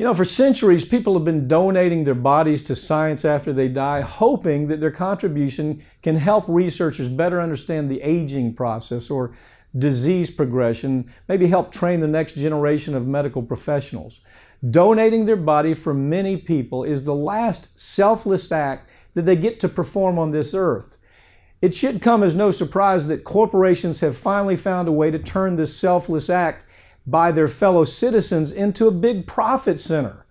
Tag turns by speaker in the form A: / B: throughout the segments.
A: You know, for centuries, people have been donating their bodies to science after they die, hoping that their contribution can help researchers better understand the aging process or disease progression, maybe help train the next generation of medical professionals. Donating their body for many people is the last selfless act that they get to perform on this earth. It should come as no surprise that corporations have finally found a way to turn this selfless act by their fellow citizens into a big profit center.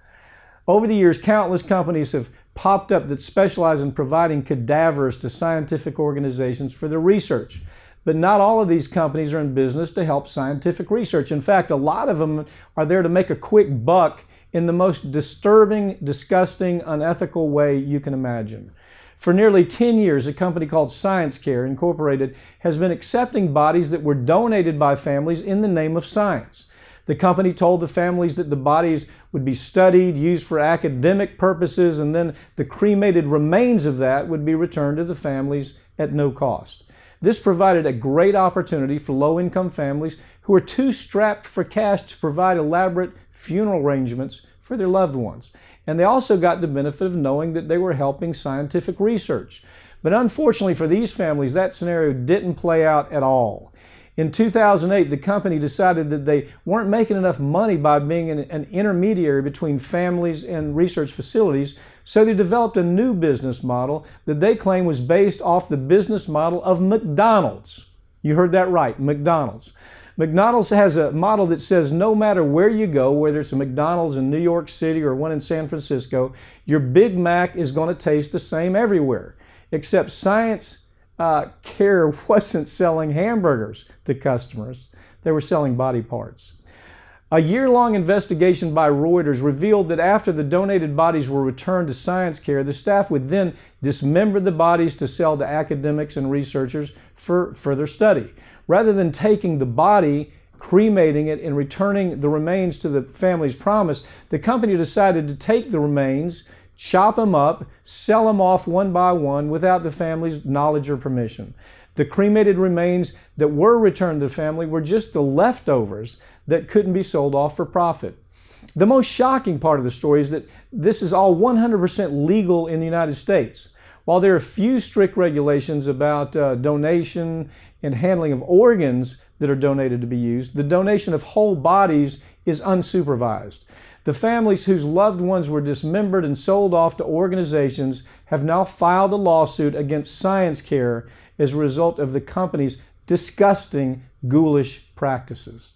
A: Over the years, countless companies have popped up that specialize in providing cadavers to scientific organizations for their research. But not all of these companies are in business to help scientific research. In fact, a lot of them are there to make a quick buck in the most disturbing, disgusting, unethical way you can imagine. For nearly 10 years, a company called ScienceCare Incorporated has been accepting bodies that were donated by families in the name of science. The company told the families that the bodies would be studied, used for academic purposes, and then the cremated remains of that would be returned to the families at no cost. This provided a great opportunity for low-income families who are too strapped for cash to provide elaborate funeral arrangements for their loved ones. And they also got the benefit of knowing that they were helping scientific research. But unfortunately for these families, that scenario didn't play out at all. In 2008, the company decided that they weren't making enough money by being an intermediary between families and research facilities, so they developed a new business model that they claim was based off the business model of McDonald's. You heard that right, McDonald's. McDonald's has a model that says no matter where you go, whether it's a McDonald's in New York City or one in San Francisco, your Big Mac is going to taste the same everywhere. Except ScienceCare wasn't selling hamburgers to customers. They were selling body parts. A year-long investigation by Reuters revealed that after the donated bodies were returned to ScienceCare, the staff would then dismember the bodies to sell to academics and researchers for further study. Rather than taking the body, cremating it, and returning the remains to the family's promise, the company decided to take the remains, chop them up, sell them off one by one without the family's knowledge or permission. The cremated remains that were returned to the family were just the leftovers that couldn't be sold off for profit. The most shocking part of the story is that this is all 100% legal in the United States. While there are few strict regulations about donation and handling of organs that are donated to be used, the donation of whole bodies is unsupervised. The families whose loved ones were dismembered and sold off to organizations have now filed a lawsuit against ScienceCare as a result of the company's disgusting, ghoulish practices.